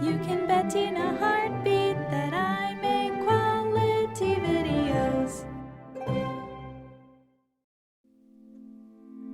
You can bet in a heartbeat that I make quality videos.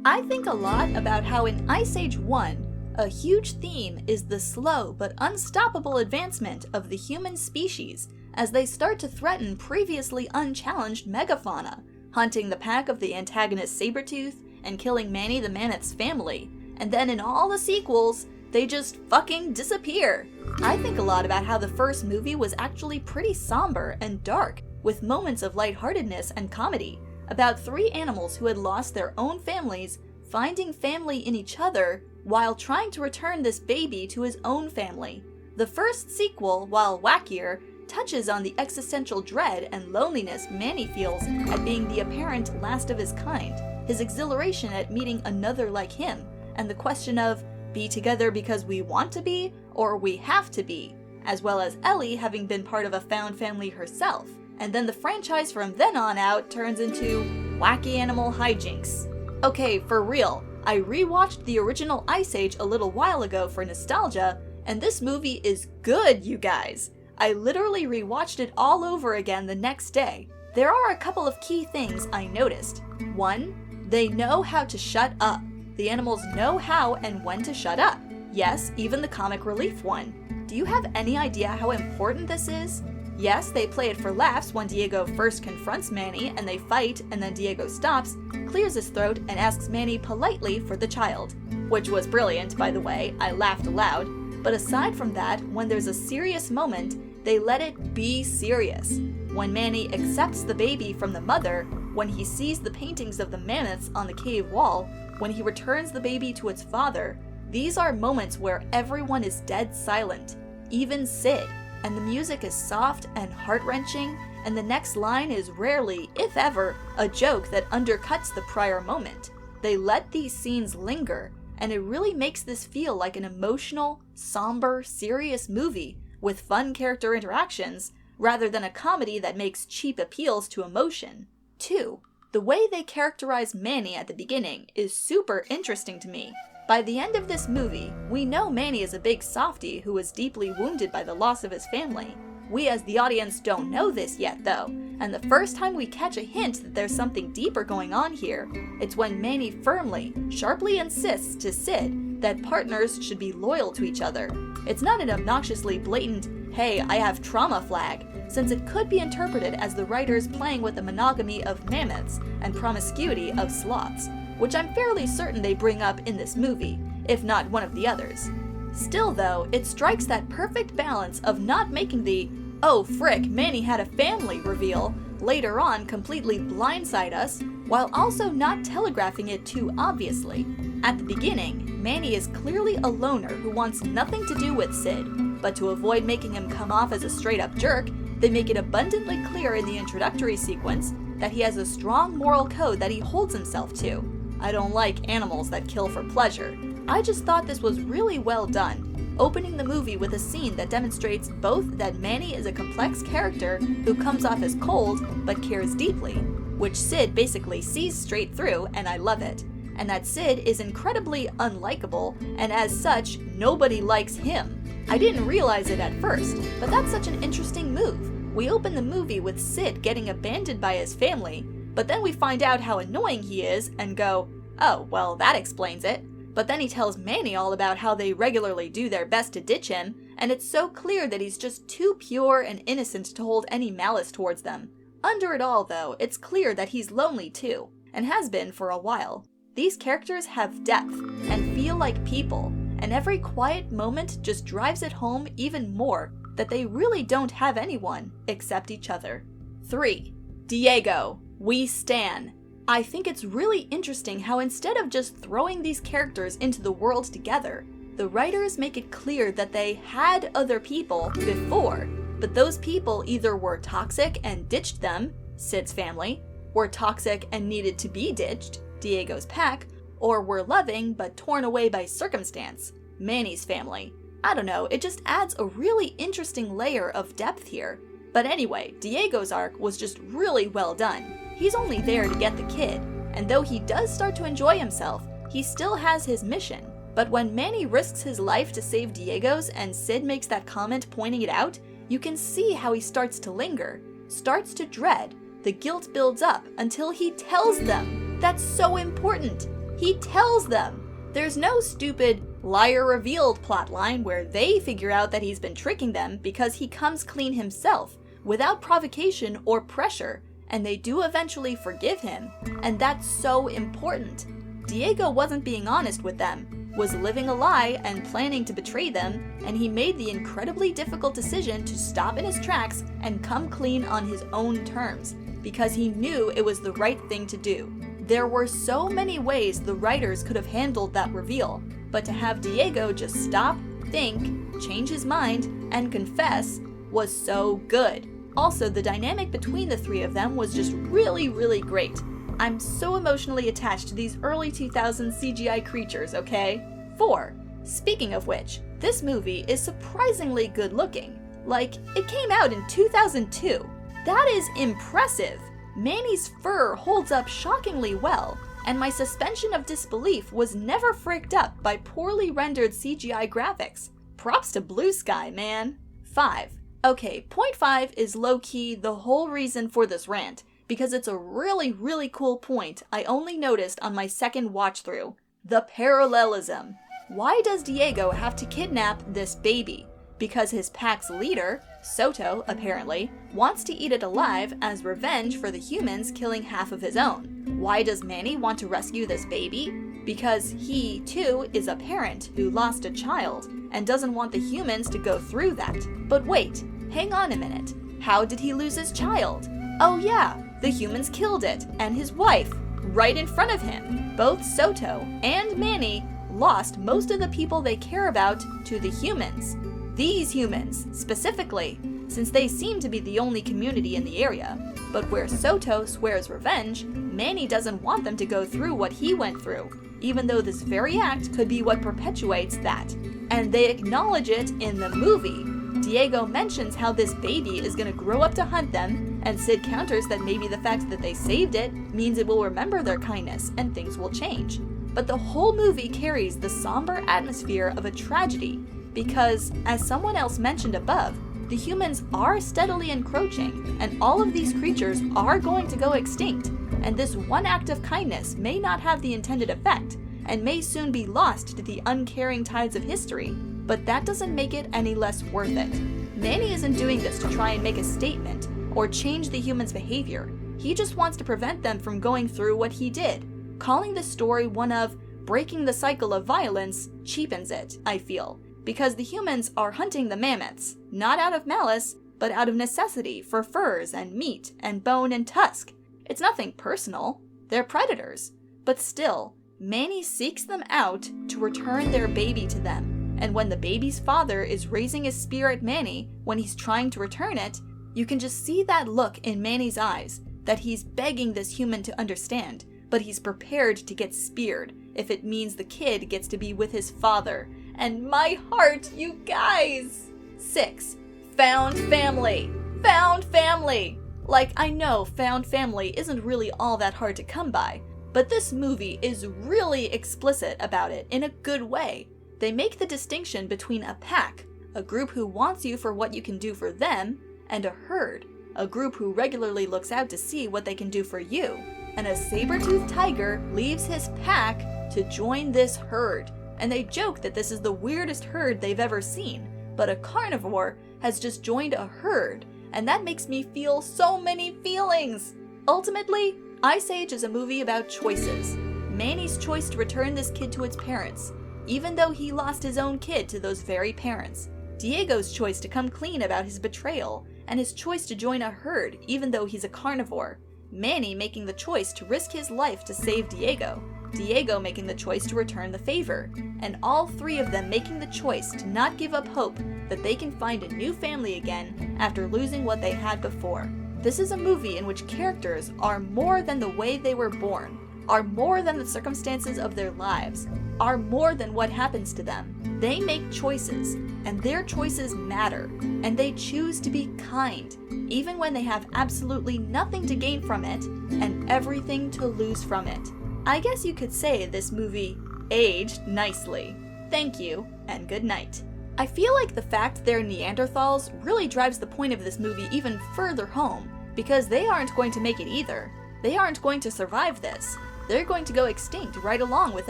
I think a lot about how in Ice Age 1, a huge theme is the slow but unstoppable advancement of the human species as they start to threaten previously unchallenged megafauna, hunting the pack of the antagonist Sabretooth and killing Manny the Mammoth's family, and then in all the sequels, they just fucking disappear. I think a lot about how the first movie was actually pretty somber and dark, with moments of lightheartedness and comedy, about 3 animals who had lost their own families, finding family in each other, while trying to return this baby to his own family. The first sequel, while wackier, touches on the existential dread and loneliness Manny feels at being the apparent last of his kind, his exhilaration at meeting another like him, and the question of, be together because we want to be, or we have to be, as well as Ellie having been part of a found family herself. And then the franchise from then on out turns into wacky animal hijinks. Okay, for real, I rewatched the original Ice Age a little while ago for nostalgia, and this movie is good, you guys. I literally rewatched it all over again the next day. There are a couple of key things I noticed. 1, they know how to shut up. The animals know how and when to shut up. Yes, even the comic relief one. Do you have any idea how important this is? Yes, they play it for laughs when Diego first confronts Manny and they fight, and then Diego stops, clears his throat, and asks Manny politely for the child. Which was brilliant, by the way, I laughed aloud. But aside from that, when there's a serious moment, they let it be serious. When Manny accepts the baby from the mother, when he sees the paintings of the mammoths on the cave wall, when he returns the baby to its father, these are moments where everyone is dead silent, even Sid, and the music is soft and heart-wrenching, and the next line is rarely, if ever, a joke that undercuts the prior moment. They let these scenes linger, and it really makes this feel like an emotional, somber, serious movie with fun character interactions, rather than a comedy that makes cheap appeals to emotion. 2. The way they characterize Manny at the beginning is super interesting to me. By the end of this movie, we know Manny is a big softie who was deeply wounded by the loss of his family. We as the audience don't know this yet though, and the first time we catch a hint that there's something deeper going on here, it's when Manny firmly, sharply insists to Sid that partners should be loyal to each other. It's not an obnoxiously blatant, hey, I have trauma flag, since it could be interpreted as the writers playing with the monogamy of mammoths and promiscuity of sloths, which I'm fairly certain they bring up in this movie, if not one of the others. Still though, it strikes that perfect balance of not making the, oh frick, Manny had a family reveal, later on completely blindside us, while also not telegraphing it too obviously. At the beginning, Manny is clearly a loner who wants nothing to do with Sid, but to avoid making him come off as a straight-up jerk, they make it abundantly clear in the introductory sequence that he has a strong moral code that he holds himself to. I don't like animals that kill for pleasure. I just thought this was really well done, opening the movie with a scene that demonstrates both that Manny is a complex character who comes off as cold but cares deeply, which Sid basically sees straight through, and I love it, and that Sid is incredibly unlikable, and as such, nobody likes him. I didn't realize it at first, but that's such an interesting move. We open the movie with Sid getting abandoned by his family, but then we find out how annoying he is and go, oh, well, that explains it. But then he tells Manny all about how they regularly do their best to ditch him, and it's so clear that he's just too pure and innocent to hold any malice towards them. Under it all, though, it's clear that he's lonely too, and has been for a while. These characters have depth, and feel like people, and every quiet moment just drives it home even more that they really don't have anyone except each other. 3. Diego. We stan. I think it's really interesting how instead of just throwing these characters into the world together, the writers make it clear that they had other people before, but those people either were toxic and ditched them, Sid's family, were toxic and needed to be ditched, Diego's pack, or were loving but torn away by circumstance, Manny's family. I don't know, it just adds a really interesting layer of depth here. But anyway, Diego's arc was just really well done. He's only there to get the kid, and though he does start to enjoy himself, he still has his mission. But when Manny risks his life to save Diego's and Sid makes that comment pointing it out, you can see how he starts to linger, starts to dread. The guilt builds up until he tells them. That's so important. He tells them. There's no stupid liar revealed plotline where they figure out that he's been tricking them because he comes clean himself, without provocation or pressure, and they do eventually forgive him, and that's so important. Diego wasn't being honest with them, was living a lie and planning to betray them, and he made the incredibly difficult decision to stop in his tracks and come clean on his own terms, because he knew it was the right thing to do. There were so many ways the writers could have handled that reveal, but to have Diego just stop, think, change his mind, and confess was so good. Also, the dynamic between the three of them was just really, really great. I'm so emotionally attached to these early 2000s CGI creatures, okay? 4. Speaking of which, this movie is surprisingly good looking. Like, it came out in 2002. That is impressive! Manny's fur holds up shockingly well, and my suspension of disbelief was never fricked up by poorly rendered CGI graphics. Props to Blue Sky, man. 5. Okay, point 5 is low-key the whole reason for this rant, because it's a really, really cool point I only noticed on my second watch-through. The parallelism. Why does Diego have to kidnap this baby? Because his pack's leader, Soto, apparently, wants to eat it alive as revenge for the humans killing half of his own. Why does Manny want to rescue this baby? Because he, too, is a parent who lost a child and doesn't want the humans to go through that. But wait, hang on a minute. How did he lose his child? Oh yeah, the humans killed it, and his wife, right in front of him. Both Soto and Manny lost most of the people they care about to the humans. These humans, specifically, since they seem to be the only community in the area. But where Soto swears revenge, Manny doesn't want them to go through what he went through, even though this very act could be what perpetuates that. And they acknowledge it in the movie. Diego mentions how this baby is gonna grow up to hunt them, and Sid counters that maybe the fact that they saved it means it will remember their kindness and things will change. But the whole movie carries the somber atmosphere of a tragedy, because, as someone else mentioned above, the humans are steadily encroaching, and all of these creatures are going to go extinct, and this one act of kindness may not have the intended effect, and may soon be lost to the uncaring tides of history, but that doesn't make it any less worth it. Manny isn't doing this to try and make a statement, or change the humans' behavior. He just wants to prevent them from going through what he did. Calling this story one of breaking the cycle of violence cheapens it, I feel. Because the humans are hunting the mammoths, not out of malice, but out of necessity for furs and meat and bone and tusk. It's nothing personal. They're predators. But still, Manny seeks them out to return their baby to them. And when the baby's father is raising his spear at Manny when he's trying to return it, you can just see that look in Manny's eyes, that he's begging this human to understand, but he's prepared to get speared if it means the kid gets to be with his father. And my heart, you guys! 6. Found family! Found family! Like, I know found family isn't really all that hard to come by, but this movie is really explicit about it in a good way. They make the distinction between a pack, a group who wants you for what you can do for them, and a herd, a group who regularly looks out to see what they can do for you. And a saber-toothed tiger leaves his pack to join this herd. And they joke that this is the weirdest herd they've ever seen, but a carnivore has just joined a herd, and that makes me feel so many feelings! Ultimately, Ice Age is a movie about choices. Manny's choice to return this kid to its parents, even though he lost his own kid to those very parents. Diego's choice to come clean about his betrayal, and his choice to join a herd even though he's a carnivore. Manny making the choice to risk his life to save Diego. Diego making the choice to return the favor, and all three of them making the choice to not give up hope that they can find a new family again after losing what they had before. This is a movie in which characters are more than the way they were born, are more than the circumstances of their lives, are more than what happens to them. They make choices, and their choices matter, and they choose to be kind, even when they have absolutely nothing to gain from it and everything to lose from it. I guess you could say this movie aged nicely. Thank you, and good night. I feel like the fact they're Neanderthals really drives the point of this movie even further home, because they aren't going to make it either. They aren't going to survive this. They're going to go extinct right along with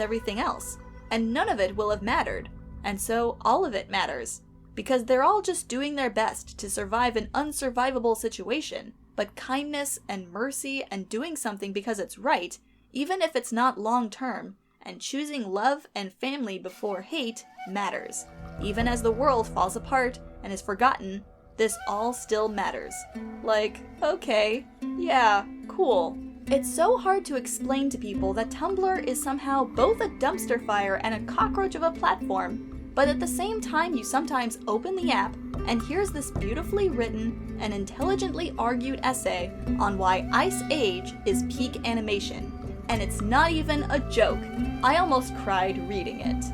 everything else. And none of it will have mattered. And so all of it matters. Because they're all just doing their best to survive an unsurvivable situation. But kindness and mercy and doing something because it's right, even if it's not long term, and choosing love and family before hate matters. Even as the world falls apart and is forgotten, this all still matters. Like, okay, yeah, cool. It's so hard to explain to people that Tumblr is somehow both a dumpster fire and a cockroach of a platform, but at the same time you sometimes open the app and here's this beautifully written and intelligently argued essay on why Ice Age is peak animation. And it's not even a joke. I almost cried reading it.